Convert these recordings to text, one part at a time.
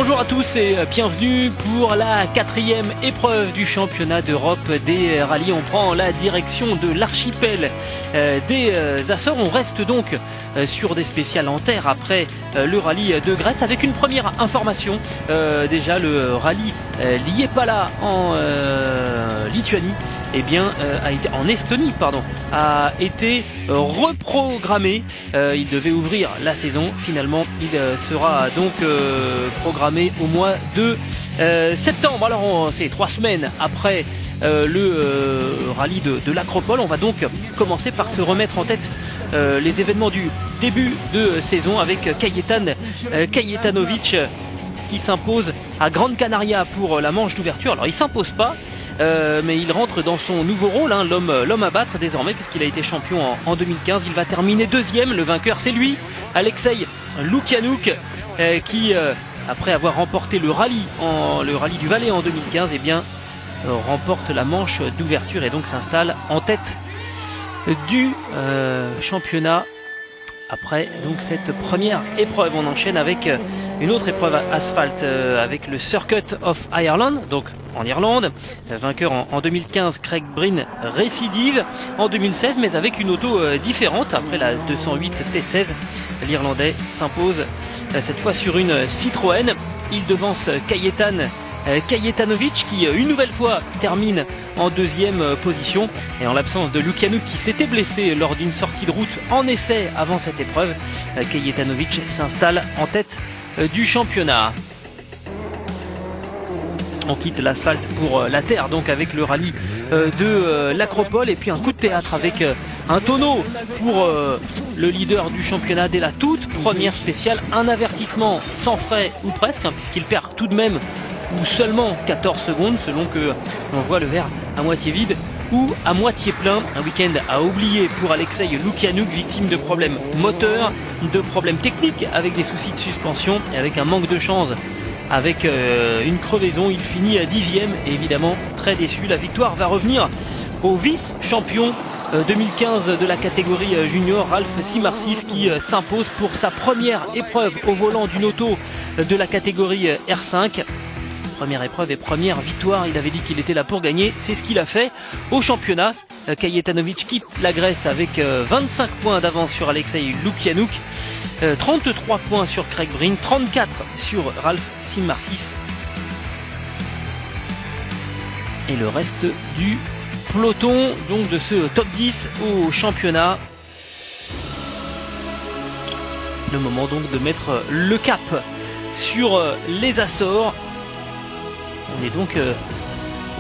Bonjour à tous et bienvenue pour la 4e épreuve du championnat d'Europe des rallyes. On prend la direction de l'archipel des Açores. On reste donc sur des spéciales en terre après le rallye de Grèce avec une première information. Déjà le rallye Liepala en Lituanie, en Estonie, a été reprogrammé. Il devait ouvrir la saison. Finalement, il sera donc programmé au mois de septembre. Alors c'est 3 semaines après le rallye de l'Acropole. On va donc commencer par se remettre en tête les événements du début de saison avec Kajetanovic qui s'impose à Grande Canaria pour la manche d'ouverture. Alors il s'impose pas, mais il rentre dans son nouveau rôle, l'homme à battre désormais, puisqu'il a été champion en 2015. Il va terminer deuxième. Le vainqueur, c'est lui, Alexei Lukianouk, qui après avoir remporté le rallye du Valais en 2015, remporte la manche d'ouverture et donc s'installe en tête du championnat. Après donc cette première épreuve, on enchaîne avec une autre épreuve asphalte avec le Circuit of Ireland, donc en Irlande. Vainqueur en 2015, Craig Breen récidive en 2016, mais avec une auto différente. Après la 208 T16, l'Irlandais s'impose cette fois sur une Citroën. Il devance Kajetanovic qui une nouvelle fois termine en deuxième position, et en l'absence de Lukianouk qui s'était blessé lors d'une sortie de route en essai avant cette épreuve, Kajetanovic s'installe en tête du championnat. On quitte l'asphalte pour la terre, donc avec le rallye de l'Acropole, et puis un coup de théâtre avec un tonneau pour le leader du championnat dès la toute première spéciale. Un avertissement sans frais ou presque, puisqu'il perd tout de même ou seulement 14 secondes selon que l'on voit le verre à moitié vide ou à moitié plein. Un week-end à oublier pour Alexei Lukianouk, victime de problèmes moteurs, de problèmes techniques avec des soucis de suspension et avec un manque de chance avec une crevaison. Il finit à 10e et évidemment très déçu. La victoire va revenir au vice-champion 2015 de la catégorie junior, Ralf Simarsis, qui s'impose pour sa première épreuve au volant d'une auto de la catégorie R5. Première épreuve et première victoire. Il avait dit qu'il était là pour gagner. C'est ce qu'il a fait au championnat. Kajetanovic quitte la Grèce avec 25 points d'avance sur Alexei Lukianouk, 33 points sur Craig Breen, 34 sur Ralf Simarsis. Et le reste du peloton donc de ce top 10 au championnat. Le moment donc de mettre le cap sur les Açores. On est donc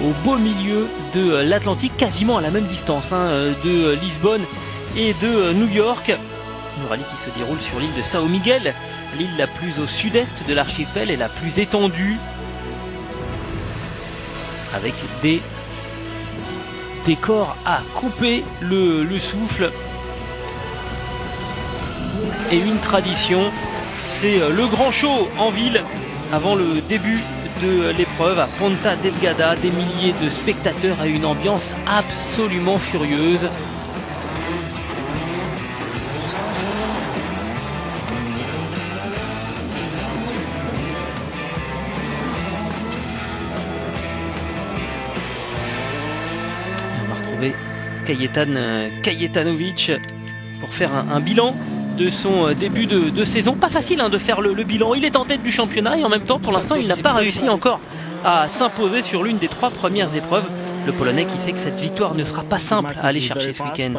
au beau milieu de l'Atlantique, quasiment à la même distance de Lisbonne et de New York. Un rallye qui se déroule sur l'île de São Miguel, l'île la plus au sud-est de l'archipel et la plus étendue, avec des décors à couper le souffle. Et une tradition, c'est le grand show en ville avant le début de l'épreuve à Ponta Delgada. Des milliers de spectateurs et une ambiance absolument furieuse. On va retrouver Kajetanovic pour faire un bilan de son début de saison. Pas facile de faire le bilan. Il est en tête du championnat et en même temps pour l'instant il n'a pas réussi encore à s'imposer sur l'une des 3 premières épreuves. Le Polonais qui sait que cette victoire ne sera pas simple à aller chercher ce week-end.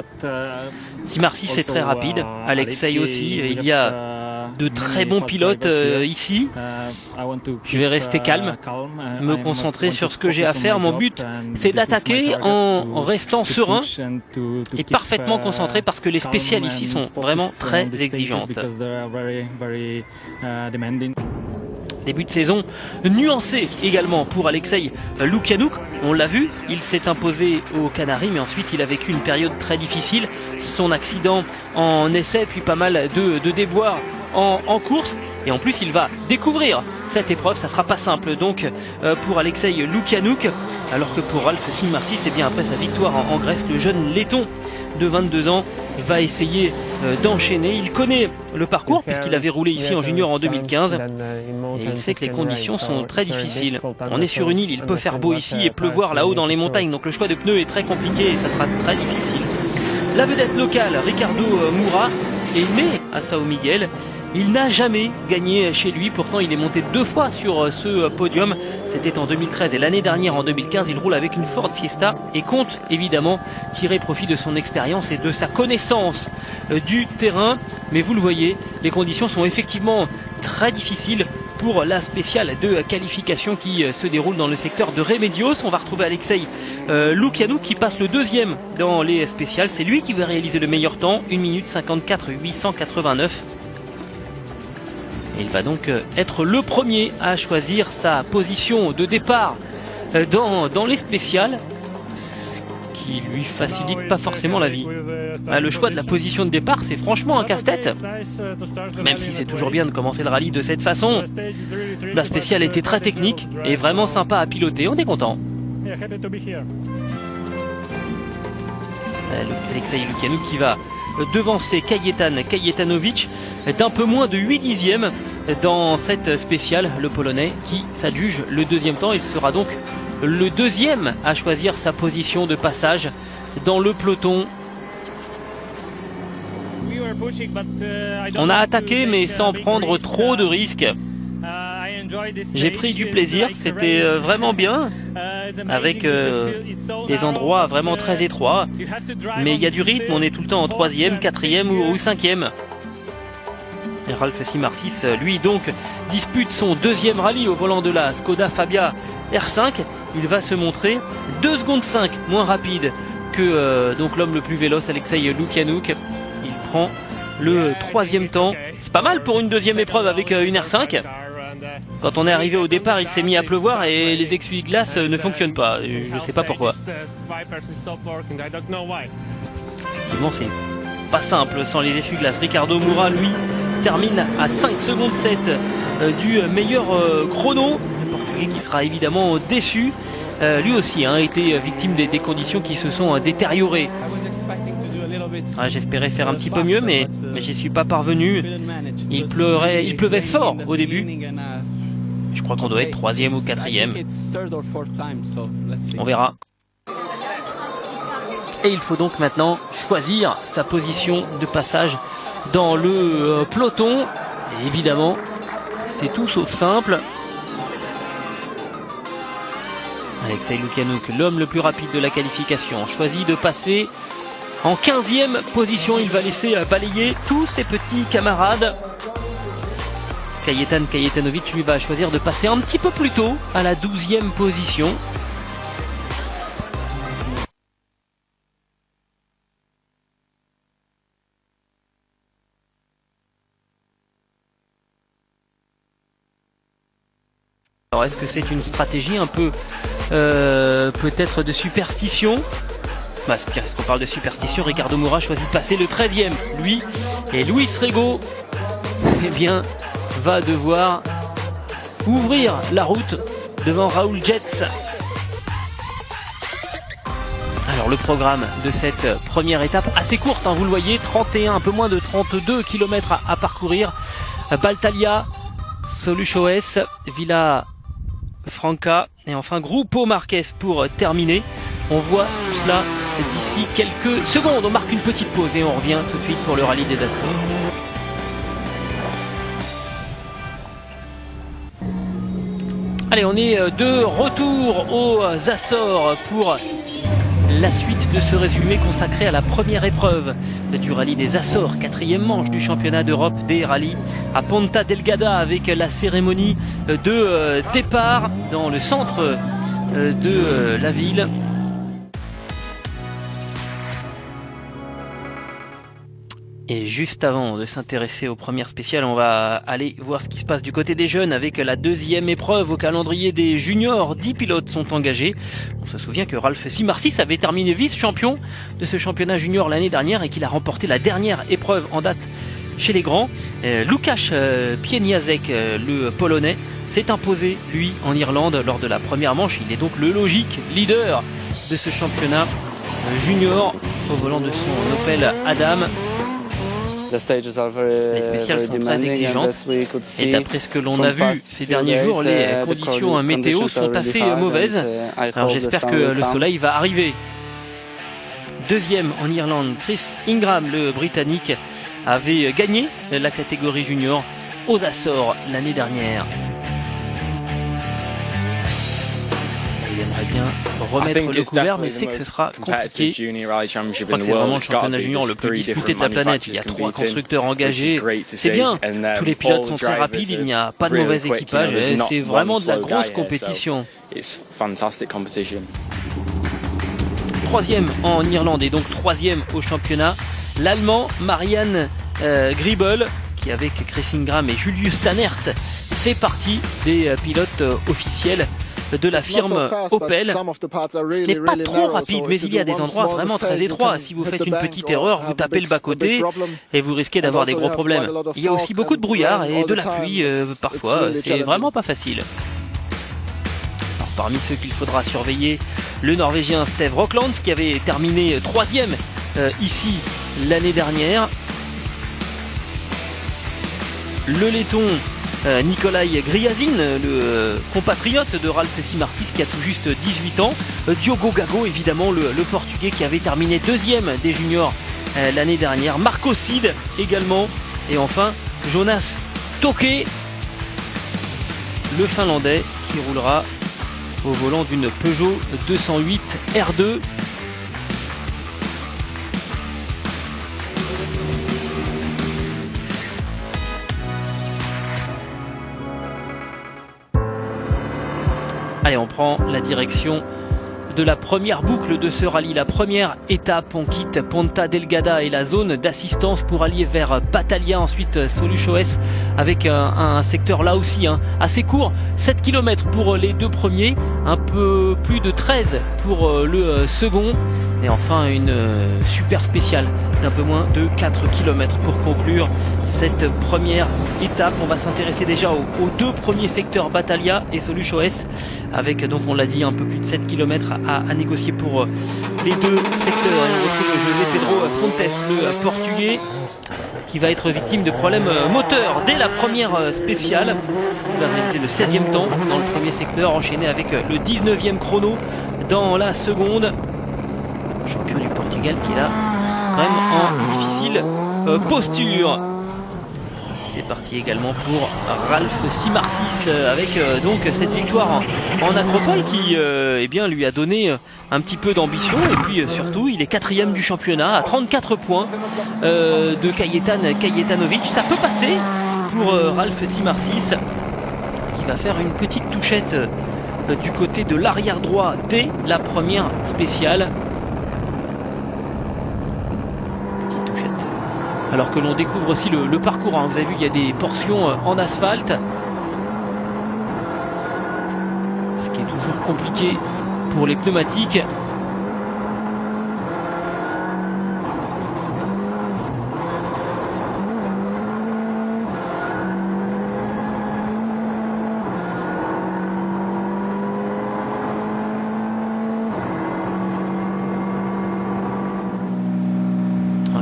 Simarsis est très rapide, Alexei aussi. Il y a de très bons pilotes ici. Je vais rester calme, me concentrer sur ce que j'ai à faire. Mon but, c'est d'attaquer en restant serein et parfaitement concentré, parce que les spéciales ici sont vraiment très exigeantes. Début de saison nuancé également pour Alexei Lukianouk. On l'a vu, il s'est imposé aux Canaries, mais ensuite il a vécu une période très difficile. Son accident en essai, puis pas mal de déboires en course. Et en plus, il va découvrir cette épreuve. Ça sera pas simple donc pour Alexei Lukianouk. Alors que pour Ralf Singmarsis, c'est bien après sa victoire en Grèce, le jeune letton de 22 ans va essayer d'enchaîner. Il connaît le parcours puisqu'il avait roulé ici en junior en 2015 et il sait que les conditions sont très difficiles. On est sur une île, il peut faire beau ici et pleuvoir là-haut dans les montagnes, donc le choix de pneus est très compliqué et ça sera très difficile. La vedette locale, Ricardo Moura, est né à São Miguel. Il n'a jamais gagné chez lui, pourtant il est monté 2 fois sur ce podium. C'était en 2013 et l'année dernière en 2015, il roule avec une Ford Fiesta et compte évidemment tirer profit de son expérience et de sa connaissance du terrain. Mais vous le voyez, les conditions sont effectivement très difficiles pour la spéciale de qualification qui se déroule dans le secteur de Remedios. On va retrouver Alexei Lukianouk qui passe le 2e dans les spéciales. C'est lui qui va réaliser le meilleur temps, 1 minute 54 889. Il va donc être le premier à choisir sa position de départ dans les spéciales, ce qui lui facilite pas forcément la vie. Le choix de la position de départ, c'est franchement un casse-tête. Même si c'est toujours bien de commencer le rallye de cette façon. La spéciale était très technique et vraiment sympa à piloter, on est content. Alexei Lukianouk qui va devancer Kajetan Kajetanovic d'un peu moins de 8 dixièmes dans cette spéciale, le Polonais qui s'adjuge le 2e temps. Il sera donc le 2e à choisir sa position de passage dans le peloton. On a attaqué mais sans prendre trop de risques. J'ai pris du plaisir, c'était vraiment bien, avec des endroits vraiment très étroits, mais il y a du rythme, on est tout le temps en 3e, 4e ou 5e. Et Ralf Singmarsis, lui donc, dispute son 2e rallye au volant de la Skoda Fabia R5. Il va se montrer 2 secondes 5 moins rapide que donc l'homme le plus véloce, Alexei Lukianouk. Il prend le 3e temps. C'est pas mal pour une 2e épreuve avec une R5. Quand on est arrivé au départ, il s'est mis à pleuvoir et les essuie-glaces ne fonctionnent pas. Je ne sais pas pourquoi. Effectivement, c'est pas simple sans les essuie-glaces. Ricardo Moura, lui, termine à 5 secondes 7 du meilleur chrono. Le Portugais qui sera évidemment déçu. Lui aussi a été victime des conditions qui se sont détériorées. J'espérais faire un petit peu mieux, mais j'y suis pas parvenu. Il pleuvait fort au début. Je crois qu'on doit être 3e ou 4e. On verra. Et il faut donc maintenant choisir sa position de passage dans le peloton. Et évidemment, c'est tout sauf simple. Alexei Lukianouk, l'homme le plus rapide de la qualification, choisit de passer en 15e position. Il va laisser balayer tous ses petits camarades. Kajetan Kajetanovic lui va choisir de passer un petit peu plus tôt à la 12e position. Alors est-ce que c'est une stratégie un peu peut-être de superstition? Puisqu'on parle de superstition, Ricardo Moura choisit de passer le 13e, lui, et Luis Rego eh bien, va devoir ouvrir la route devant Raoul Jets. Alors le programme de cette première étape, assez courte, hein, vous le voyez, 31, un peu moins de 32 km à parcourir. Baltalia, Soluchoes, Villa Franca et enfin Grupo Marques pour terminer. On voit tout cela d'ici quelques secondes. On marque une petite pause et on revient tout de suite pour le rallye des Açores. Allez, on est de retour aux Açores pour la suite de ce résumé consacré à la première épreuve du rallye des Açores, 4e manche du championnat d'Europe des rallyes à Ponta Delgada, avec la cérémonie de départ dans le centre de la ville. Et juste avant de s'intéresser aux premières spéciales, on va aller voir ce qui se passe du côté des jeunes avec la 2e épreuve au calendrier des juniors. 10 pilotes sont engagés. On se souvient que Ralf Singmarsis avait terminé vice-champion de ce championnat junior l'année dernière et qu'il a remporté la dernière épreuve en date chez les grands. Łukasz Pieniazek, le Polonais, s'est imposé, lui, en Irlande lors de la première manche. Il est donc le logique leader de ce championnat junior au volant de son Opel Adam. Les spéciales sont très exigeantes et d'après ce que l'on a vu ces derniers jours, les conditions météo sont assez mauvaises. Alors j'espère que le soleil va arriver. Deuxième en Irlande, Chris Ingram, le Britannique, avait gagné la catégorie junior aux Açores l'année dernière. Il aimerait bien remettre le couvert, mais c'est que ce sera compliqué. Je crois que c'est vraiment le championnat junior le plus disputé de la planète. Il y a 3 constructeurs engagés. C'est bien, tous les pilotes sont très rapides, il n'y a pas de mauvais équipage. C'est vraiment de la grosse compétition. Troisième en Irlande et donc troisième au championnat, l'Allemand Marian Griebel, qui avec Chris Ingram et Julius Stannert fait partie des pilotes officiels de la firme Opel. Ce n'est pas trop rapide, mais il y a des endroits vraiment très étroits. Si vous faites une petite erreur, vous tapez le bas-côté et vous risquez d'avoir des gros problèmes. Il y a aussi beaucoup de brouillard et de la pluie parfois. C'est vraiment pas facile. Alors, parmi ceux qu'il faudra surveiller, le Norvégien Steve Rocklands, qui avait terminé 3e ici l'année dernière. Le Letton Nikolai Griazin, le compatriote de Ralf Simarsis, qui a tout juste 18 ans. Diogo Gago, évidemment, le Portugais, qui avait terminé 2e des juniors l'année dernière. Marco Sid également. Et enfin, Jonas Toke, le Finlandais, qui roulera au volant d'une Peugeot 208 R2. Allez, on prend la direction de la première boucle de ce rallye, la première étape. On quitte Ponta Delgada et la zone d'assistance pour aller vers Batalha, ensuite Soluchoes, avec un secteur là aussi assez court, 7 km pour les 2 premiers, un peu plus de 13 pour le second, et enfin une super spéciale d'un peu moins de 4 km pour conclure cette première étape. On va s'intéresser déjà aux 2 premiers secteurs, Batalha et Soluchoes, avec donc on l'a dit un peu plus de 7 km à négocier pour les 2 secteurs. Et on retrouve José Pedro Fontes, le Portugais, qui va être victime de problèmes moteurs dès la première spéciale. Il va réaliser le 16e temps dans le premier secteur, enchaîné avec le 19e chrono dans la seconde. Champion du Portugal qui est là quand même en difficile posture. C'est parti également pour Ralf Simarsis avec donc cette victoire en acropole qui eh bien, lui a donné un petit peu d'ambition, et puis surtout il est 4e du championnat à 34 points de Kajetanovic. Ça peut passer pour Ralf Simarsis, qui va faire une petite touchette du côté de l'arrière droit dès la première spéciale. Alors que l'on découvre aussi le parcours. Vous avez vu, il y a des portions en asphalte. Ce qui est toujours compliqué pour les pneumatiques.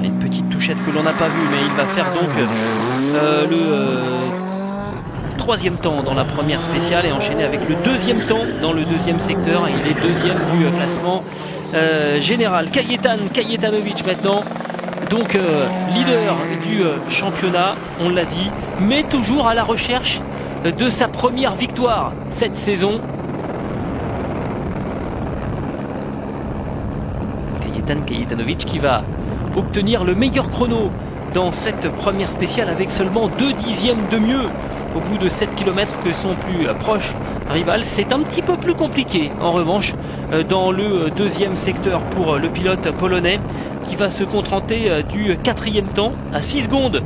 Une petite touchette que l'on n'a pas vue, mais il va faire donc le 3e temps dans la première spéciale et enchaîner avec le 2e temps dans le 2e secteur. Et il est 2e du classement général. Kajetanovic maintenant, donc leader du championnat, on l'a dit, mais toujours à la recherche de sa première victoire cette saison. Kajetanovic qui va obtenir le meilleur chrono dans cette première spéciale avec seulement 2 dixièmes de mieux au bout de 7 km que son plus proche rival. C'est un petit peu plus compliqué en revanche dans le 2e secteur pour le pilote polonais, qui va se contenter du 4e temps à 6 secondes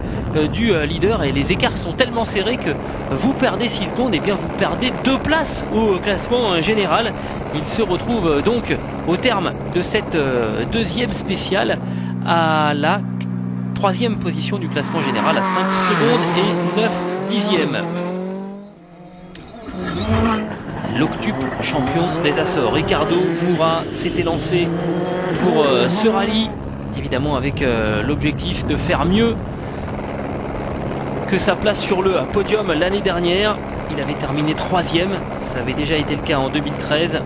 du leader, et les écarts sont tellement serrés que vous perdez 6 secondes, et bien vous perdez 2 places au classement général. Il se retrouve donc au terme de cette 2e spéciale à la troisième position du classement général à 5 secondes et 9 dixièmes. L'octuple champion des Açores, Ricardo Moura, s'était lancé pour ce rallye, évidemment avec l'objectif de faire mieux que sa place sur le podium l'année dernière. Il avait terminé 3e, ça avait déjà été le cas en 2013.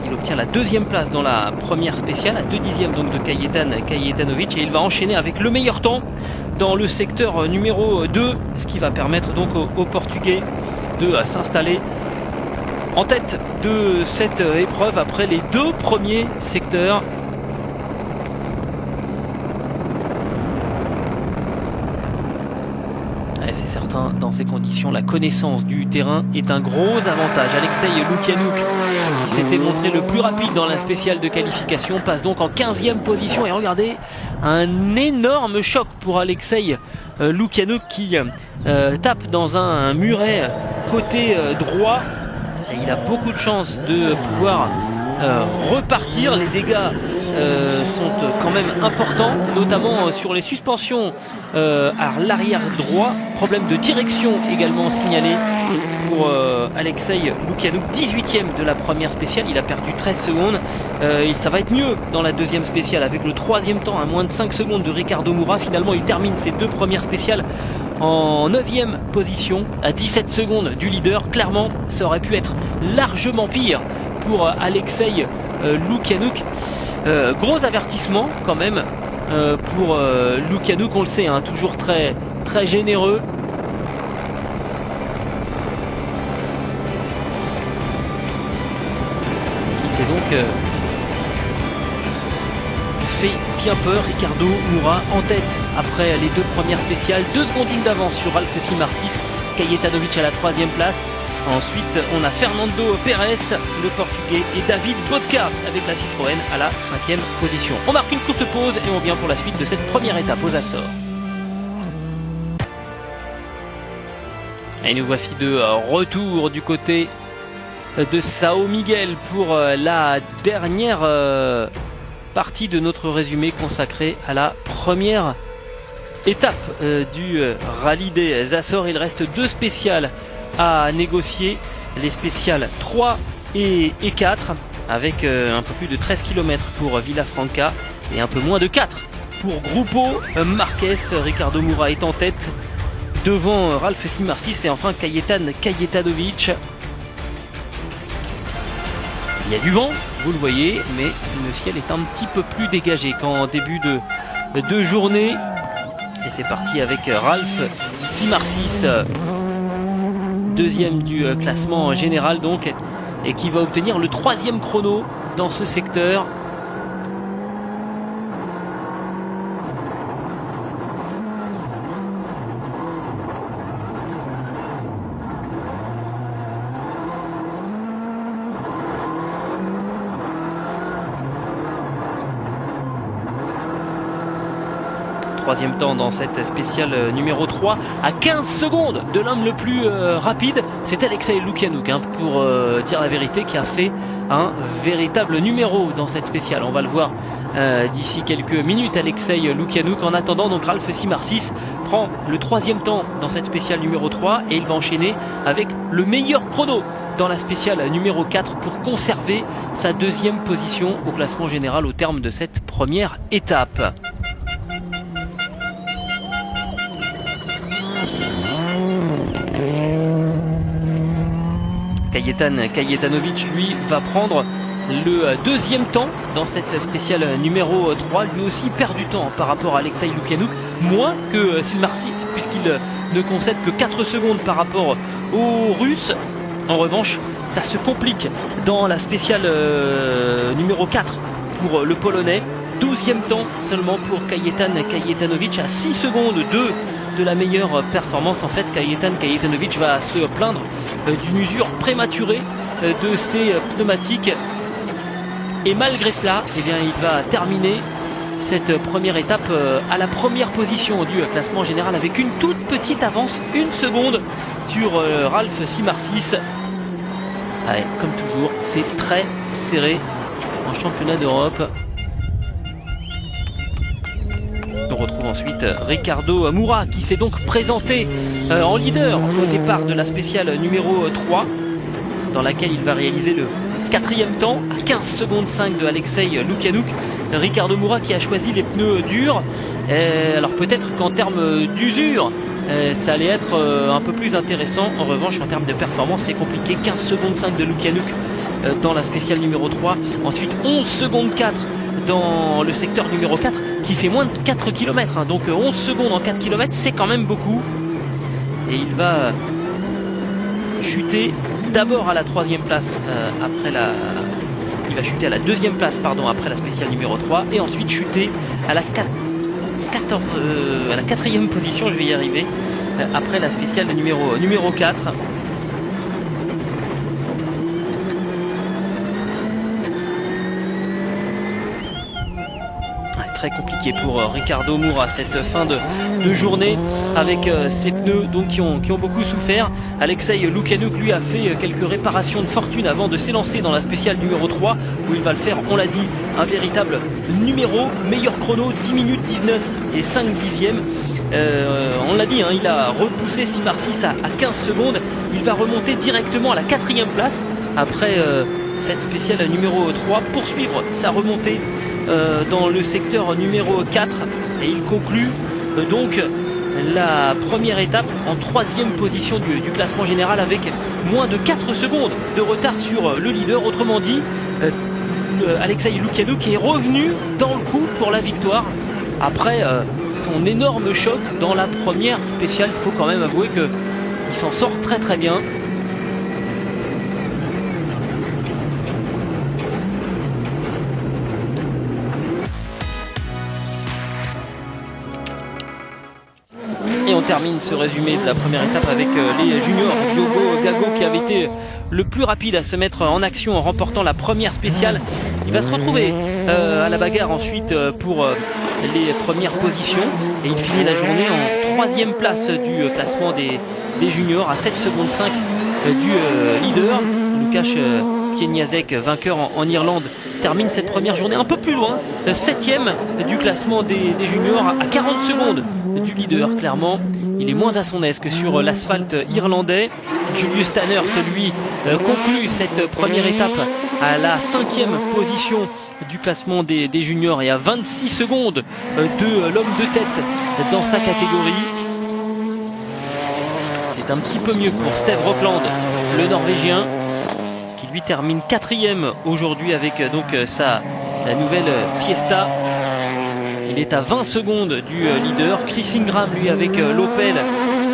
Il obtient la 2e place dans la première spéciale, à 2 dixièmes donc de Kajetan Kajetanovic, et il va enchaîner avec le meilleur temps dans le secteur numéro 2, ce qui va permettre donc aux Portugais de s'installer en tête de cette épreuve après les 2 premiers secteurs. C'est certain, dans ces conditions, la connaissance du terrain est un gros avantage. Alexei Lukianouk, qui s'était montré le plus rapide dans la spéciale de qualification, passe donc en 15e position. Et regardez, un énorme choc pour Alexei Lukianouk qui tape dans un muret côté droit. Et il a beaucoup de chance de pouvoir repartir. Les dégâts sont quand même importants, notamment sur les suspensions à l'arrière droit. Problème de direction également signalé pour Alexei Lukianouk, 18e de la première spéciale. Il a perdu 13 secondes. Ça va être mieux dans la 2e spéciale avec le 3e temps à moins de 5 secondes de Ricardo Moura. Finalement, il termine ses 2 premières spéciales en 9e position à 17 secondes du leader. Clairement, ça aurait pu être largement pire pour Alexei Lukianouk. Gros avertissement quand même pour Lukianouk, on le sait, hein, toujours très généreux. Qui s'est donc fait bien peur. Ricardo Moura en tête après les 2 premières spéciales, 2 secondes d'avance sur Ralf Simarsis. Kajetanovic à la 3e place. Ensuite, on a Fernando Pérez, le Portugais, et David Bodka avec la Citroën à la 5e position. On marque une courte pause et on revient pour la suite de cette première étape aux Açores. Et nous voici de retour du côté de São Miguel pour la dernière partie de notre résumé consacré à la première étape du rallye des Açores. Il reste 2 spéciales à négocier, les spéciales 3 et 4, avec un peu plus de 13 km pour Villafranca et un peu moins de 4 pour Grupo Marques. Ricardo Moura est en tête devant Ralf Simarsis et enfin Kajetan Kajetanovic. Il y a du vent, vous le voyez, mais le ciel est un petit peu plus dégagé qu'en début de journée. Et c'est parti avec Ralf Simarsis, 2e du classement général donc, et qui va obtenir le 3e chrono dans ce secteur. Troisième temps dans cette spéciale numéro 3 à 15 secondes de l'homme le plus rapide. C'est Alexei Lukianouk, hein, pour dire la vérité, qui a fait un véritable numéro dans cette spéciale. On va le voir d'ici quelques minutes, Alexei Lukianouk. En attendant, donc Ralf Simarsis prend le 3e temps dans cette spéciale numéro 3 et il va enchaîner avec le meilleur chrono dans la spéciale numéro 4 pour conserver sa 2e position au classement général au terme de cette première étape. Kajetan Kajetanovic, lui, va prendre le 2e temps dans cette spéciale numéro 3. Lui aussi perd du temps par rapport à Alexei Lukianouk, moins que Simarsis, puisqu'il ne concède que 4 secondes par rapport aux Russes. En revanche, ça se complique dans la spéciale numéro 4 pour le Polonais. 12e temps seulement pour Kajetan Kajetanovic, à 6 secondes de la meilleure performance. En fait, Kajetan Kajetanovic va se plaindre d'une usure prématurée de ses pneumatiques, et malgré cela, eh bien, il va terminer cette première étape à la première position du classement général avec une toute petite avance, 1 seconde sur Ralf Simarsis. Ouais, comme toujours, c'est très serré en championnat d'Europe. On retrouve ensuite Ricardo Moura qui s'est donc présenté en leader au départ de la spéciale numéro 3, dans laquelle il va réaliser le 4e temps à 15 secondes 5 de Alexei Lukianouk. Ricardo Moura qui a choisi les pneus durs. Alors peut-être qu'en termes d'usure, ça allait être un peu plus intéressant. En revanche, en termes de performance, c'est compliqué. 15 secondes 5 de Lukianouk dans la spéciale numéro 3. Ensuite 11 secondes 4 dans le secteur numéro 4 qui fait moins de 4 km. Donc 11 secondes en 4 km, c'est quand même beaucoup. Et il va chuter d'abord à la 3e place il va chuter à la 2e place après la spéciale numéro 3 et ensuite chuter à la 4e position, je vais y arriver, après la spéciale numéro 4. Très compliqué pour Ricardo Moura cette fin de journée avec ses pneus donc, qui ont beaucoup souffert. Alexei Lukianouk lui a fait quelques réparations de fortune avant de s'élancer dans la spéciale numéro 3 où il va le faire, on l'a dit, un véritable numéro, meilleur chrono 10 minutes 19 et 5 dixièmes. On l'a dit, il a repoussé Simar 6 à 15 secondes. Il va remonter directement à la 4e place après cette spéciale numéro 3, poursuivre sa remontée dans le secteur numéro 4 et il conclut donc la première étape en 3e position du classement général avec moins de 4 secondes de retard sur le leader. Autrement dit, Alexei Lukianouk est revenu dans le coup pour la victoire après son énorme choc dans la première spéciale. Il faut quand même avouer qu'il s'en sort très très bien. Et on termine ce résumé de la première étape avec les juniors. Diogo Gago qui avait été le plus rapide à se mettre en action en remportant la première spéciale. Il va se retrouver à la bagarre ensuite pour les premières positions. Et il finit la journée en 3e place du classement des juniors à 7 secondes 5 du leader. Łukasz Pieniazek, vainqueur en Irlande, termine cette première journée un peu plus loin, 7e du classement des juniors à 40 secondes du leader. Clairement, il est moins à son aise que sur l'asphalte irlandais. Julius Tanner, lui, conclut cette première étape à la 5e position du classement des juniors et à 26 secondes de l'homme de tête dans sa catégorie. C'est un petit peu mieux pour Steve Rockland, le Norvégien, qui lui termine 4e aujourd'hui avec donc la nouvelle Fiesta. Il est à 20 secondes du leader. Chris Ingram, lui, avec l'Opel,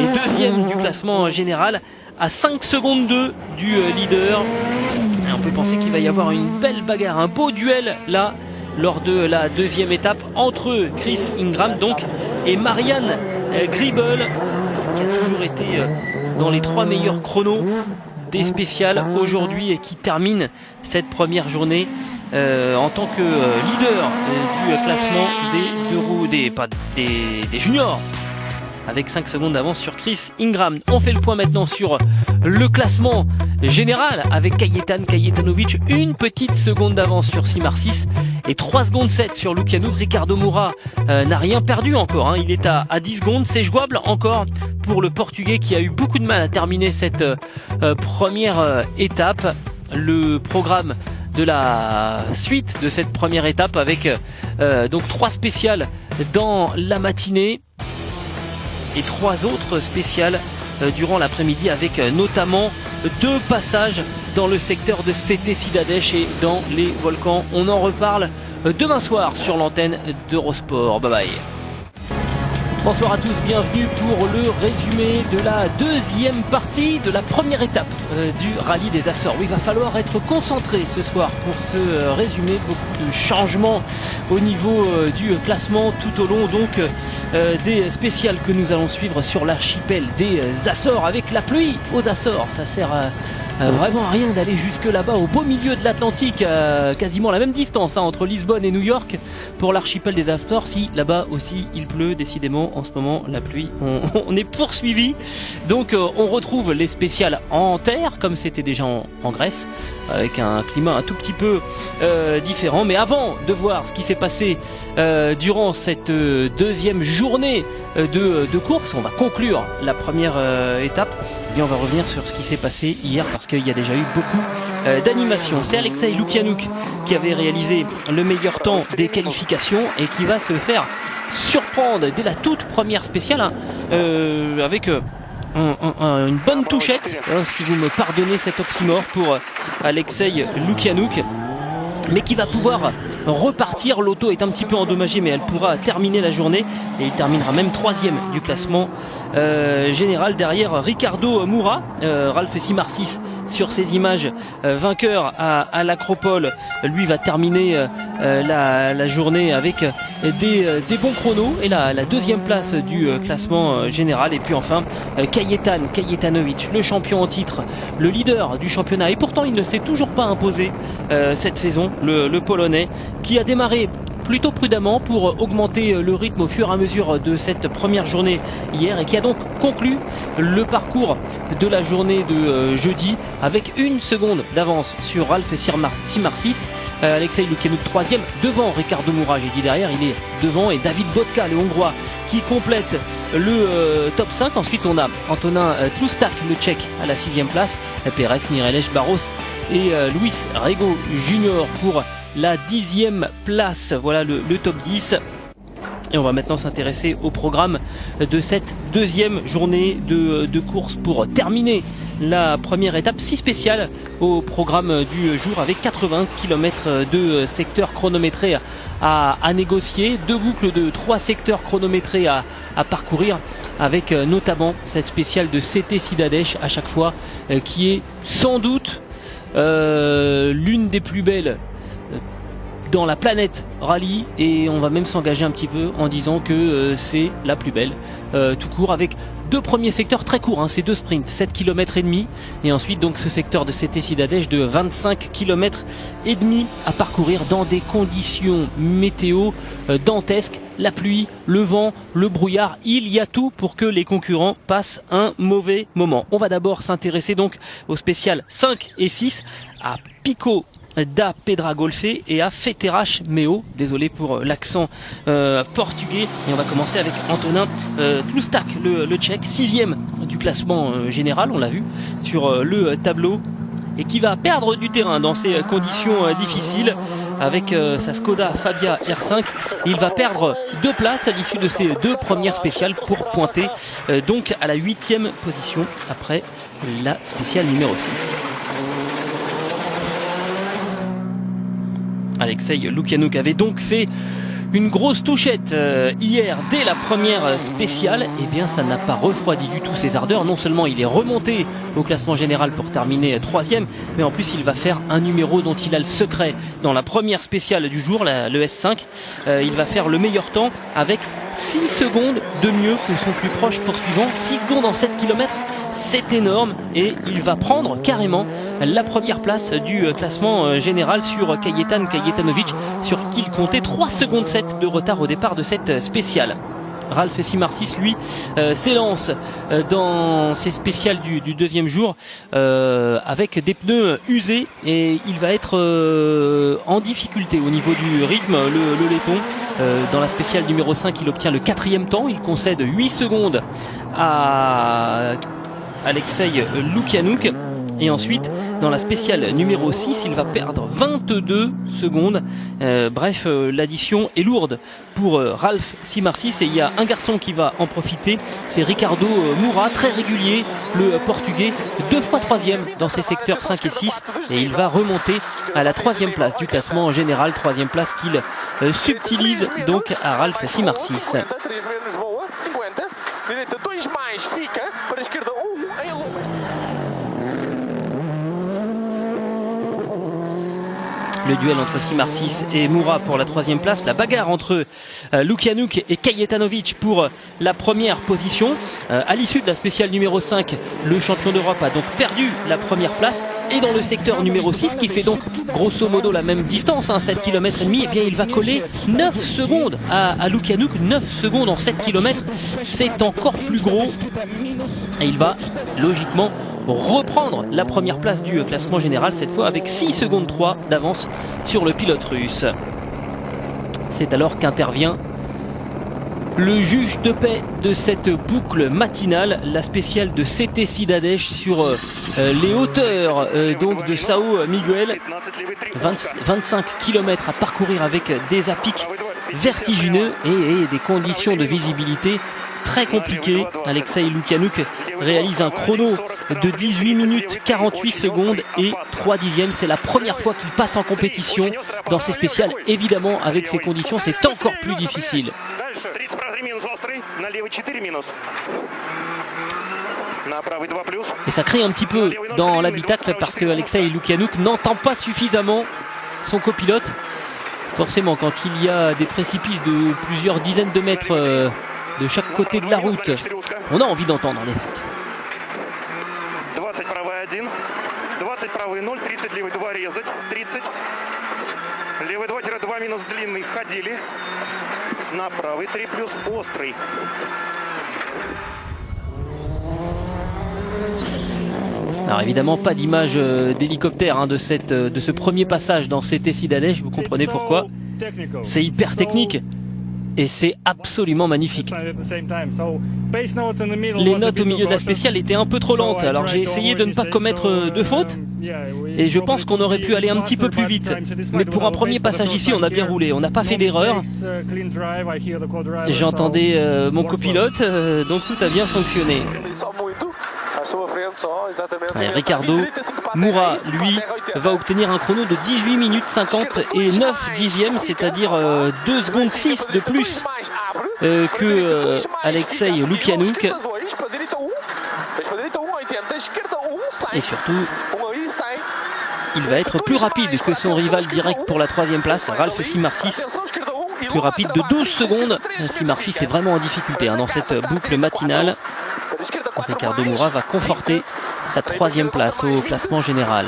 est 2e du classement général à 5 secondes 2 du leader. Et on peut penser qu'il va y avoir une belle bagarre, un beau duel là lors de la 2e étape entre Chris Ingram donc et Marianne Griebel, qui a toujours été dans les 3 meilleurs chronos des spéciales aujourd'hui et qui termine cette première journée en tant que leader du classement des juniors avec 5 secondes d'avance sur Chris Ingram. On fait le point maintenant sur le classement général avec Kajetan Kajetanovic, une petite seconde d'avance sur Simar 6 et 3 secondes 7 sur Lukianouk. Ricardo Moura n'a rien perdu encore, il est à 10 secondes, c'est jouable encore pour le Portugais qui a eu beaucoup de mal à terminer cette première étape. Le programme de la suite de cette première étape avec donc 3 spéciales dans la matinée et 3 autres spéciales durant l'après-midi avec notamment 2 passages dans le secteur de CT Cidades et dans les volcans. On en reparle demain soir sur l'antenne d'Eurosport. Bye bye. Bonsoir à tous, bienvenue pour le résumé de la 2e partie de la première étape du rallye des Açores. Oui, il va falloir être concentré ce soir pour ce résumé. Beaucoup de changements au niveau du classement tout au long donc des spéciales que nous allons suivre sur l'archipel des Açores avec la pluie aux Açores. Ça sert vraiment rien d'aller jusque là-bas au beau milieu de l'Atlantique, quasiment la même distance entre Lisbonne et New York pour l'archipel des Açores. Si là-bas aussi il pleut, décidément en ce moment la pluie, on est poursuivi. Donc on retrouve les spéciales en terre comme c'était déjà en Grèce, avec un climat un tout petit peu différent. Mais avant de voir ce qui s'est passé durant cette deuxième journée de course, on va conclure la première étape et on va revenir sur ce qui s'est passé hier parce qu'il y a déjà eu beaucoup d'animation. C'est Alexei Lukianouk qui avait réalisé le meilleur temps des qualifications et qui va se faire surprendre dès la toute première spéciale avec une bonne touchette, si vous me pardonnez cet oxymore pour Alexei Lukianouk, mais qui va pouvoir repartir. L'auto est un petit peu endommagée, mais elle pourra terminer la journée et il terminera même 3e du classement général derrière Ricardo Moura. Ralph Simarsis sur ces images, vainqueur à l'Acropole, lui va terminer la journée avec des bons chronos et la 2e place du classement général. Et puis enfin Kajetan Kajetanovic, le champion en titre, le leader du championnat, et pourtant il ne s'est toujours pas imposé cette saison, le Polonais, qui a démarré plutôt prudemment pour augmenter le rythme au fur et à mesure de cette première journée hier et qui a donc conclu le parcours de la journée de jeudi avec 1 seconde d'avance sur Ralph Simarsis. Alexei Lukianouk 3e devant Ricardo Moura, j'ai dit derrière, il est devant, et David Bodka, le Hongrois, qui complète le top 5. Ensuite on a Antonin Tlustak, le Tchèque, à la 6e place, Perez, Mirelej, Barros et Luis Rego Junior pour la 10e place. Voilà le top 10. Et on va maintenant s'intéresser au programme de cette deuxième journée de course pour terminer la première étape si spéciale au programme du jour, avec 80 km de secteurs chronométrés à négocier, 2 boucles de 3 secteurs chronométrés à parcourir, avec notamment cette spéciale de CT Cidades à chaque fois, qui est sans doute l'une des plus belles dans la planète rallye, et on va même s'engager un petit peu en disant que c'est la plus belle tout court, avec 2 premiers secteurs très courts, c'est 2 sprints, 7 km et demi, et ensuite donc ce secteur de CT Cidades de 25 km et demi à parcourir dans des conditions météo dantesques, la pluie, le vent, le brouillard, il y a tout pour que les concurrents passent un mauvais moment. On va d'abord s'intéresser donc au spécial 5 et 6 à Pico da Pedragolfe et à Feterache Meo, désolé pour l'accent portugais, et on va commencer avec Antonin Tlustak, le Tchèque, 6e du classement général, on l'a vu sur le tableau, et qui va perdre du terrain dans ces conditions difficiles avec sa Skoda Fabia R5. Il va perdre 2 places à l'issue de ces 2 premières spéciales pour pointer donc à la 8e position après la spéciale numéro 6. Alexei Lukianouk avait donc fait une grosse touchette hier dès la première spéciale. Et bien ça n'a pas refroidi du tout ses ardeurs. Non seulement il est remonté au classement général pour terminer 3e, mais en plus il va faire un numéro dont il a le secret dans la première spéciale du jour, le S5. Il va faire le meilleur temps avec 6 secondes de mieux que son plus proche poursuivant. 6 secondes en 7 km, c'est énorme, et il va prendre carrément la première place du classement général sur Kajetan Kajetanovic, sur qui il comptait 3 secondes 7 de retard au départ de cette spéciale. Ralph Simarsis, lui, s'élance dans ces spéciales du deuxième jour avec des pneus usés, et il va être en difficulté au niveau du rythme, le laiton. Dans la spéciale numéro 5, il obtient le 4e temps, il concède 8 secondes à Alexei Lukianouk. Et ensuite, dans la spéciale numéro 6, il va perdre 22 secondes. Bref, l'addition est lourde pour Ralph Simarsis, et il y a un garçon qui va en profiter, c'est Ricardo Moura, très régulier, le portugais, 2 fois 3e dans ces secteurs 5 et 6, et il va remonter à la 3e place du classement général, 3e place qu'il subtilise donc à Ralph Simarsis. Le duel entre Simarsis et Moura pour la 3e place. La bagarre entre Lukianouk et Kajetanovic pour la première position. À l'issue de la spéciale numéro 5, le champion d'Europe a donc perdu la première place. Et dans le secteur numéro 6, qui fait donc grosso modo la même distance, 7 km et demi, eh bien il va coller 9 secondes à Lukianouk. 9 secondes en 7 km, c'est encore plus gros. Et il va logiquement reprendre la première place du classement général, cette fois avec 6 secondes 3 d'avance sur le pilote russe. C'est alors qu'intervient le juge de paix de cette boucle matinale, la spéciale de CT Cidades sur les hauteurs donc de São Miguel. 25 km à parcourir avec des apics vertigineux et des conditions de visibilité très compliquées. Alexei Lukianouk réalise un chrono de 18 minutes 48 secondes et 3 dixièmes. C'est la première fois qu'il passe en compétition dans ces spéciales. Évidemment, avec ces conditions, c'est encore plus difficile. Et ça crée un petit peu dans l'habitacle parce que Alexei Lukianouk n'entend pas suffisamment son copilote. Forcément, quand il y a des précipices de plusieurs dizaines de mètres de chaque côté de la route, on a envie d'entendre les routes. 20 правый 1, 20 правый 0, 30 левый 2 резать, 30. Левый 2-2 минус длинный ходили. На правый 3 плюс острый. Alors évidemment pas d'image d'hélicoptère de ce premier passage dans CT Cidades, vous comprenez pourquoi. C'est hyper technique. Et c'est absolument magnifique. Les notes au milieu de la spéciale étaient un peu trop lentes, alors j'ai essayé de ne pas commettre de fautes. Et je pense qu'on aurait pu aller un petit peu plus vite. Mais pour un premier passage ici, on a bien roulé, on n'a pas fait d'erreur. J'entendais mon copilote, donc tout a bien fonctionné. Et Ricardo Moura, lui, va obtenir un chrono de 18 minutes 50 et 9 dixièmes, c'est-à-dire 2 secondes 6 de plus que Alexei Lukianouk. Et surtout, il va être plus rapide que son rival direct pour la 3e place, Ralf Simarsis. Plus rapide de 12 secondes. Simarsis est vraiment en difficulté dans cette boucle matinale. Ricardo Moura va conforter sa 3e place au classement général.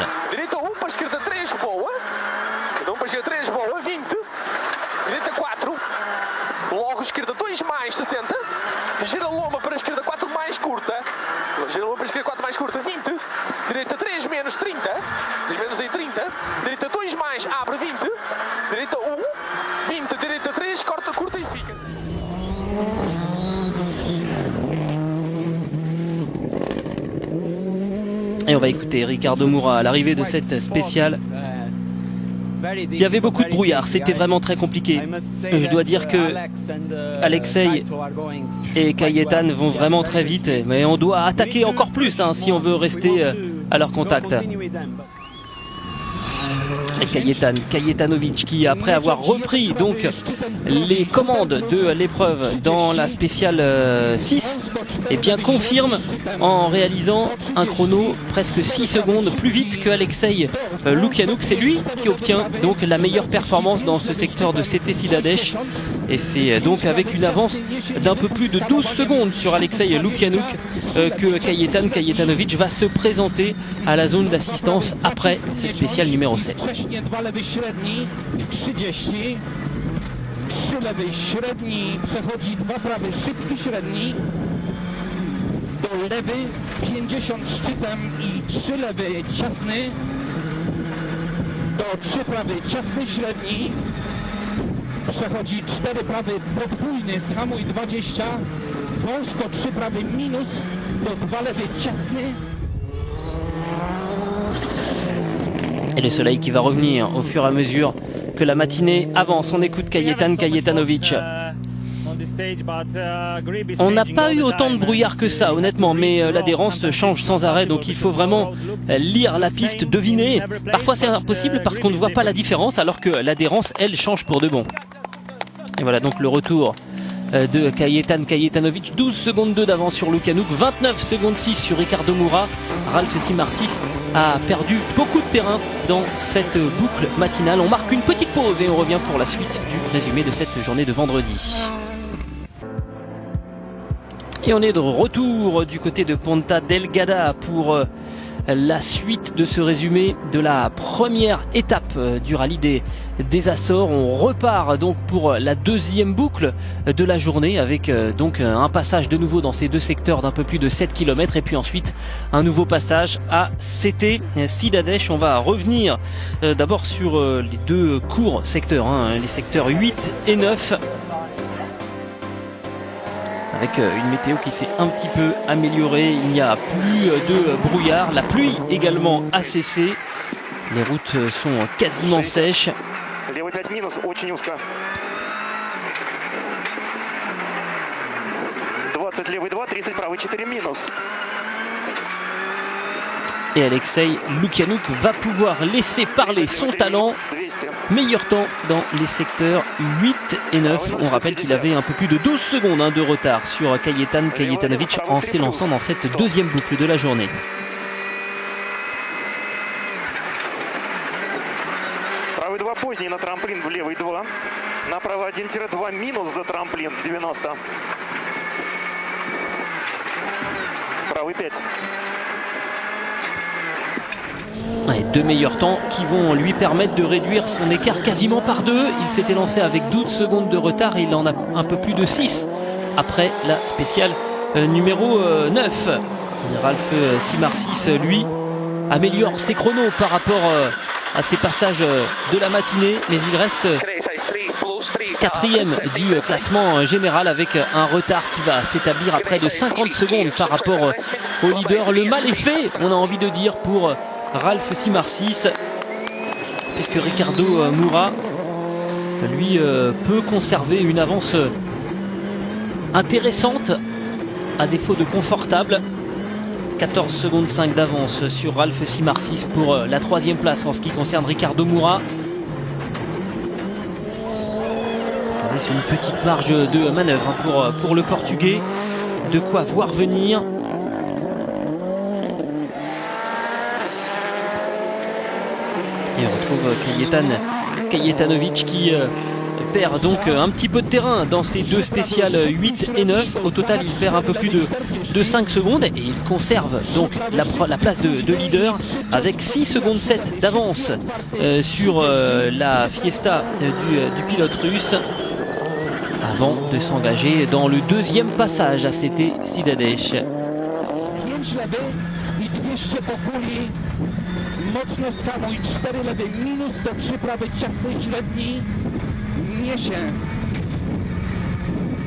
Et on va écouter Ricardo Moura à l'arrivée de cette spéciale. Il y avait beaucoup de brouillard, c'était vraiment très compliqué. Je dois dire que Alexei et Kajetan vont vraiment très vite, mais on doit attaquer encore plus si on veut rester à leur contact. Et Kajetanovic qui, après avoir repris donc les commandes de l'épreuve dans la spéciale 6, eh bien confirme en réalisant un chrono presque 6 secondes plus vite que Alexei Lukianouk. C'est lui qui obtient donc la meilleure performance dans ce secteur de CT Cidades. Et c'est donc avec une avance d'un peu plus de 12 secondes sur Alexei Lukianouk que Kajetanovic va se présenter à la zone d'assistance après cette spéciale numéro 7. Do lewy 50 szczytem i 3 lewy ciasny, do 3 prawy ciasny średni, przechodzi 4 prawy podwójny z hamuj 20, wąsko 3 prawy minus, do 2 lewy ciasny. Et le soleil qui va revenir au fur et à mesure que la matinée avance. On écoute Kajetanovic. On n'a pas eu autant de brouillard que ça, honnêtement, mais l'adhérence change sans arrêt, donc il faut vraiment lire la piste, deviner. Parfois c'est impossible parce qu'on ne voit pas la différence, alors que l'adhérence, elle, change pour de bon. Et voilà donc le retour de Kajetan Kajetanovic, 12 secondes 2 d'avance sur Lukjanuk, 29 secondes 6 sur Ricardo Moura. Ralf Simarsis a perdu beaucoup de terrain dans cette boucle matinale. On marque une petite pause et on revient pour la suite du résumé de cette journée de vendredi. Et on est de retour du côté de Ponta Delgada pour la suite de ce résumé de la première étape du rallye des Açores. On repart donc pour la deuxième boucle de la journée avec donc un passage de nouveau dans ces deux secteurs d'un peu plus de 7 km et puis ensuite un nouveau passage à Sete Cidades. On va revenir d'abord sur les deux courts secteurs, les secteurs 8 et 9. Avec une météo qui s'est un petit peu améliorée, il n'y a plus de brouillard, la pluie également a cessé, les routes sont quasiment sèches. Et Alexei Lukjanuk va pouvoir laisser parler son talent. Meilleur temps dans les secteurs 8 et 9. On rappelle qu'il avait un peu plus de 12 secondes de retard sur Kajetan Kajetanovic en s'élançant dans cette deuxième boucle de la journée. Правый 2 поздний на трамплин, в левый 2. Направо 1-2 минус за трамплин 90. Правый 5. Ouais, deux meilleurs temps qui vont lui permettre de réduire son écart quasiment par deux. Il s'était lancé avec 12 secondes de retard et il en a un peu plus de 6 après la spéciale numéro 9. Ralf Simarsis, lui, améliore ses chronos par rapport à ses passages de la matinée, mais il reste quatrième du classement général avec un retard qui va s'établir à près de 50 secondes par rapport au leader. Le mal est fait, on a envie de dire, pour Ralf Simarsis, puisque Ricardo Moura, lui, peut conserver une avance intéressante, à défaut de confortable. 14 secondes 5 d'avance sur Ralf Simarsis pour la troisième place en ce qui concerne Ricardo Moura. Ça laisse une petite marge de manœuvre pour le Portugais. De quoi voir venir. Et on retrouve Kajetan Kajetanovic qui perd donc un petit peu de terrain dans ces deux spéciales 8 et 9. Au total, il perd un peu plus de 5 secondes et il conserve donc la place de leader avec 6 secondes 7 d'avance sur la Fiesta du pilote russe avant de s'engager dans le deuxième passage à Sete Cidades. Mocno skamuj, 4 lewy, minus do 3 prawej, ciasnej średni, niesie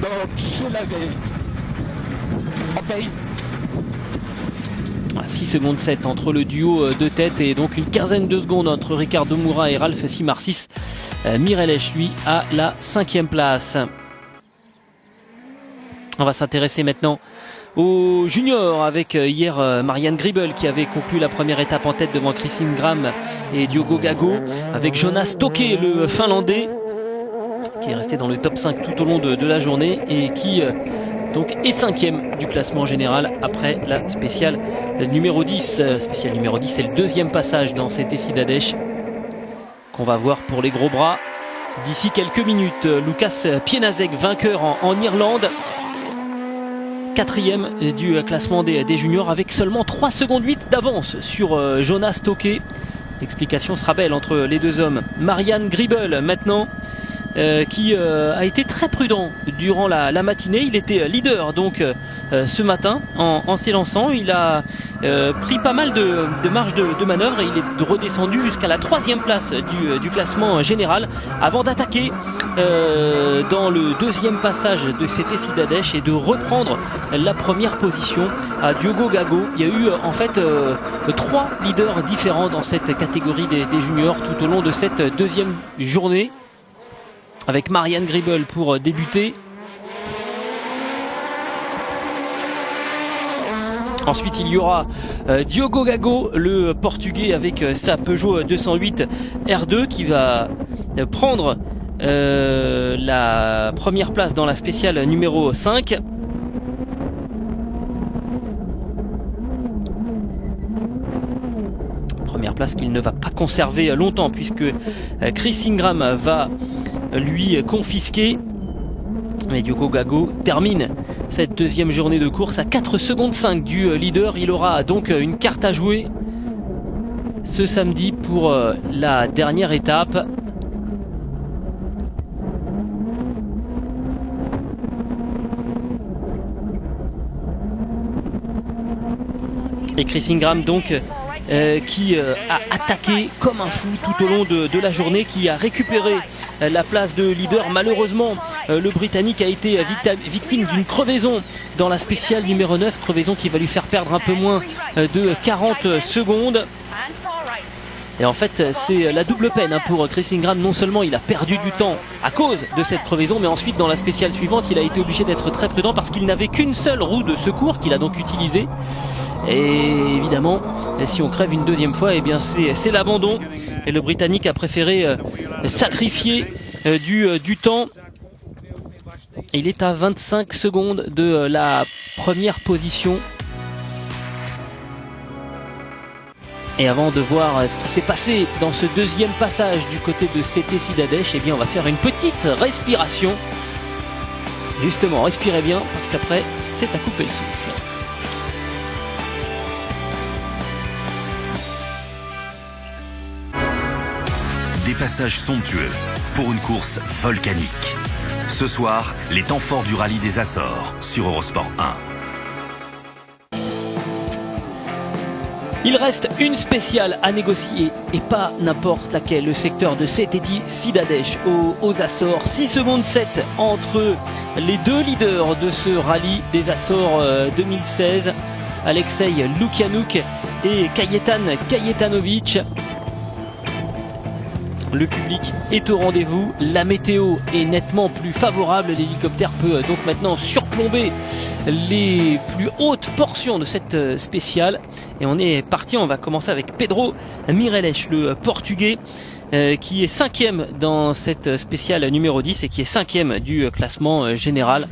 do 3 lewej, ok. 6 secondes 7 entre le duo de tête et donc une quinzaine de secondes entre Ricardo Moura et Ralf Simarsis. Mirelech, lui, à la 5e place. On va s'intéresser maintenant aux juniors avec hier Marianne Gribel qui avait conclu la première étape en tête devant Chris Ingram et Diogo Gago, avec Jonas Toke, le finlandais, qui est resté dans le top 5 tout au long de la journée et qui donc est 5e du classement général après la spéciale numéro 10. Spéciale numéro 10, c'est le deuxième passage dans Sete Cidades qu'on va voir pour les gros bras d'ici quelques minutes. Lukas Pienazek, vainqueur en Irlande, 4e du classement des juniors avec seulement 3 secondes 8 d'avance sur Jonas Toke. L'explication sera belle entre les deux hommes. Marianne Gribel maintenant, qui a été très prudent durant la matinée. Il était leader donc ce matin en s'élançant. Il a pris pas mal de marge de manœuvre et il est redescendu jusqu'à la 3e place du classement général avant d'attaquer dans le deuxième passage de Sete Cidades et de reprendre la première position à Diogo Gago. Il y a eu en fait 3 leaders différents dans cette catégorie des juniors tout au long de cette deuxième journée, avec Marianne Gribel pour débuter. Ensuite, il y aura Diogo Gago, le Portugais, avec sa Peugeot 208 R2 qui va prendre la première place dans la spéciale numéro 5. Première place qu'il ne va pas conserver longtemps puisque Chris Ingram va lui confisquer. Mais Diogo Gago termine cette deuxième journée de course à 4 secondes 5 du leader. Il aura donc une carte à jouer ce samedi pour la dernière étape. Et Chris Ingram donc qui a attaqué comme un fou tout au long de la journée, qui a récupéré la place de leader. Malheureusement, le Britannique a été victime d'une crevaison dans la spéciale numéro 9, crevaison qui va lui faire perdre un peu moins de 40 secondes. Et en fait, c'est la double peine pour Chris Ingram. Non seulement il a perdu du temps à cause de cette crevaison, mais ensuite dans la spéciale suivante, il a été obligé d'être très prudent parce qu'il n'avait qu'une seule roue de secours qu'il a donc utilisée. Et évidemment, si on crève une deuxième fois, eh bien c'est l'abandon. Et le Britannique a préféré sacrifier du temps. Il est à 25 secondes de la première position. Et avant de voir ce qui s'est passé dans ce deuxième passage du côté de CT Cidades, eh bien on va faire une petite respiration. Justement, respirez bien parce qu'après c'est à couper le souffle. Des passages somptueux pour une course volcanique. Ce soir, les temps forts du rallye des Açores sur Eurosport 1. Il reste une spéciale à négocier et pas n'importe laquelle, le secteur de CT Cidades aux Açores. 6 secondes 7 entre les deux leaders de ce rallye des Açores 2016, Alexei Lukianouk et Kajetan Kajetanovic. Le public est au rendez-vous, la météo est nettement plus favorable, l'hélicoptère peut donc maintenant surplomber les plus hautes portions de cette spéciale. Et on est parti, on va commencer avec Pedro Mireles, le portugais qui est 5e dans cette spéciale numéro 10 et qui est 5e du classement général.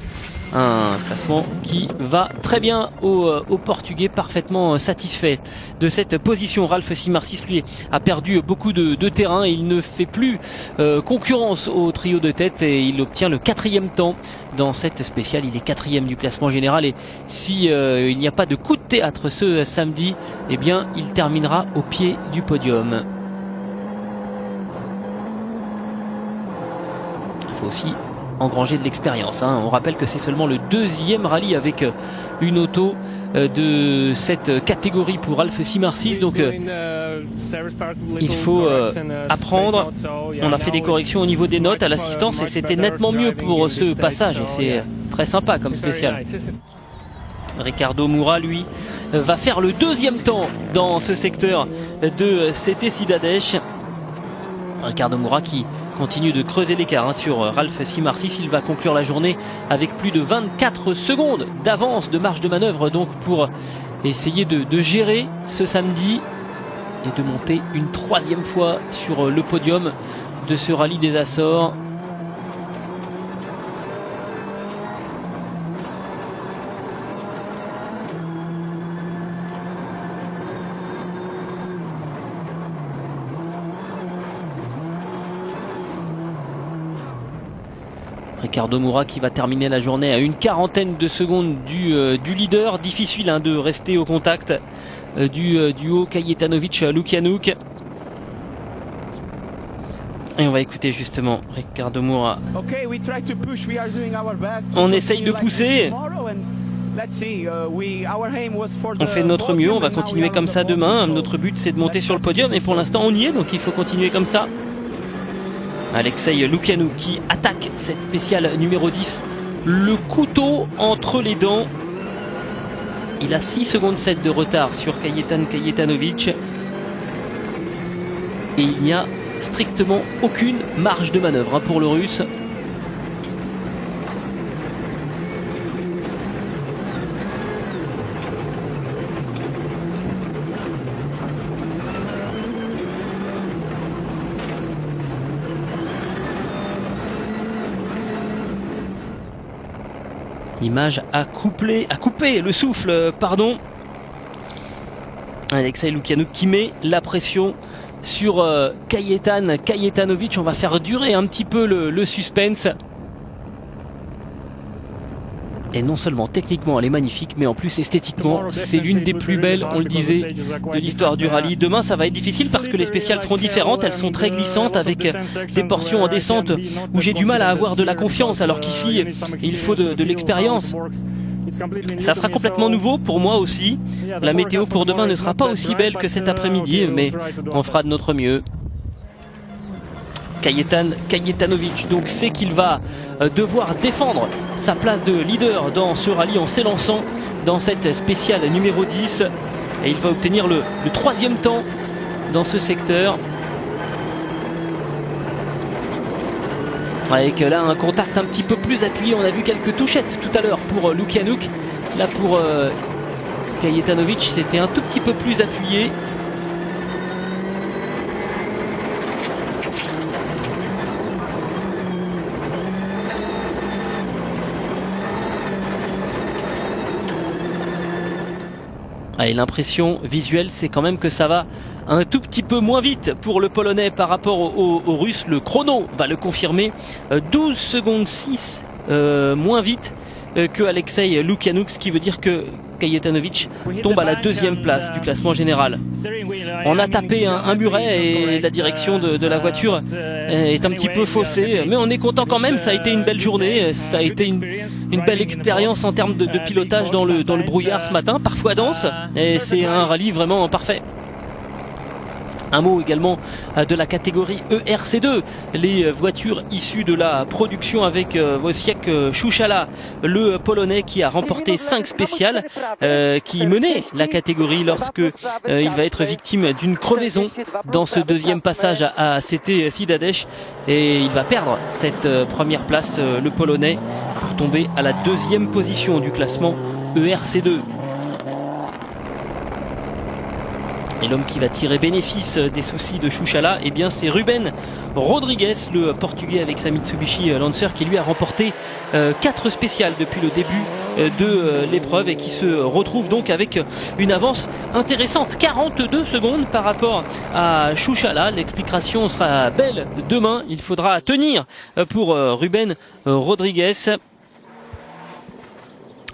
Un classement qui va très bien au Portugais, parfaitement satisfait de cette position. Ralph Simarsis, lui, a perdu beaucoup de terrain et il ne fait plus concurrence au trio de tête et il obtient le 4e temps dans cette spéciale. Il est 4e du classement général et si il n'y a pas de coup de théâtre ce samedi, eh bien il terminera au pied du podium. Il faut aussi engranger de l'expérience. On rappelle que c'est seulement le deuxième rallye avec une auto de cette catégorie pour Ralph Simarsis, donc il faut apprendre. On a fait des corrections au niveau des notes à l'assistance et c'était nettement mieux pour ce passage et c'est très sympa comme spécial. Ricardo Moura, lui, va faire le 2e temps dans ce secteur de CT Cidades. Ricardo Moura qui continue de creuser l'écart sur Ralph Simarsis. Il va conclure la journée avec plus de 24 secondes d'avance, de marge de manœuvre donc pour essayer de gérer ce samedi et de monter une 3e fois sur le podium de ce rallye des Açores. Ricardo Moura qui va terminer la journée à une 40aine de secondes du leader. Difficile de rester au contact du duo Kajetanovic-Lukianouk. Et on va écouter justement Ricardo Moura. On essaye de pousser. On fait de notre mieux, on va continuer comme ça demain. Notre but c'est de monter sur le podium et pour l'instant on y est, donc il faut continuer comme ça. Alexei Lukianouk qui attaque cette spéciale numéro 10, le couteau entre les dents. Il a 6 secondes 7 de retard sur Kajetan Kajetanovic et il n'y a strictement aucune marge de manœuvre pour le Russe. Image à couper le souffle, pardon. Alexei Lukianouk qui met la pression sur Kajetan Kajetanovic. On va faire durer un petit peu le suspense. Et non seulement techniquement elle est magnifique, mais en plus esthétiquement c'est l'une des plus belles, on le disait, de l'histoire du rallye. Demain ça va être difficile parce que les spéciales seront différentes, elles sont très glissantes avec des portions en descente où j'ai du mal à avoir de la confiance, alors qu'ici il faut de l'expérience. Ça sera complètement nouveau pour moi aussi. La météo pour demain ne sera pas aussi belle que cet après-midi, mais on fera de notre mieux. Kajetan Kajetanovic donc sait qu'il va devoir défendre sa place de leader dans ce rallye en s'élançant dans cette spéciale numéro 10, et il va obtenir le 3e temps dans ce secteur, avec là un contact un petit peu plus appuyé. On a vu quelques touchettes tout à l'heure pour Lukianouk, là pour Kajetanovic c'était un tout petit peu plus appuyé. Et l'impression visuelle, c'est quand même que ça va un tout petit peu moins vite pour le Polonais par rapport au Russe. Le chrono va le confirmer. 12 secondes 6 moins vite que Alexei Lukianouk, ce qui veut dire que Kajetanovic tombe à la 2e place du classement général. On a tapé un muret et la direction de la voiture est un petit peu faussée, mais on est content quand même. Ça a été une belle journée, ça a été une belle expérience en termes de pilotage dans le brouillard ce matin, parfois dense, et c'est un rallye vraiment parfait. Un mot également de la catégorie ERC2, les voitures issues de la production avec Wojciech Szuchala, le Polonais qui a remporté 5 spéciales, qui menait la catégorie lorsque il va être victime d'une crevaison dans ce 2e passage à CT Sidadech, et il va perdre cette première place, le Polonais, pour tomber à la 2e position du classement ERC2. Et l'homme qui va tirer bénéfice des soucis de Szuchala, eh bien c'est Ruben Rodrigues, le Portugais avec sa Mitsubishi Lancer, qui lui a remporté 4 spéciales depuis le début de l'épreuve et qui se retrouve donc avec une avance intéressante, 42 secondes par rapport à Szuchala. L'explication sera belle demain, il faudra tenir pour Ruben Rodrigues.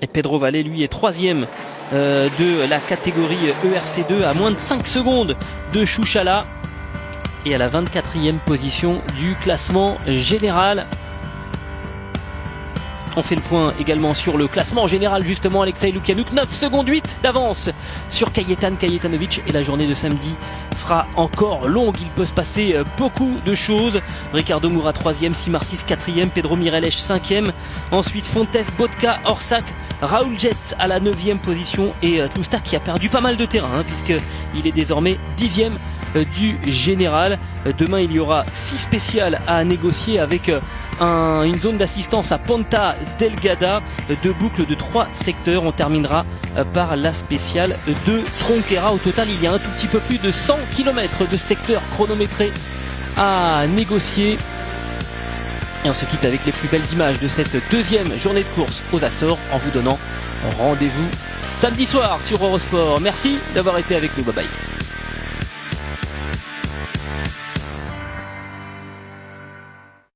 Et Pedro Valle, lui, est 3e de la catégorie ERC2 à moins de 5 secondes de Szuchala et à la 24e position du classement général. On fait le point également sur le classement général, justement. Alexei Lukianouk, 9 secondes 8 d'avance sur Kajetan Kajetanovic, et la journée de samedi sera encore longue, il peut se passer beaucoup de choses. Ricardo Moura 3e, Simar 6 4e, Pedro Mirelech 5e, ensuite Fontes, Botka, Orsak, Raoul Jetz à la 9e position, et Tlustak qui a perdu pas mal de terrain puisqu'il est désormais 10e du général. Demain il y aura 6 spéciales à négocier avec une zone d'assistance à Ponta Delgada, 2 boucles de 3 secteurs. On terminera par la spéciale de Tronquera. Au total il y a un tout petit peu plus de 100 km de secteurs chronométrés à négocier. Et on se quitte avec les plus belles images de cette 2e journée de course aux Açores, en vous donnant rendez-vous samedi soir sur Eurosport. Merci d'avoir été avec nous, bye bye.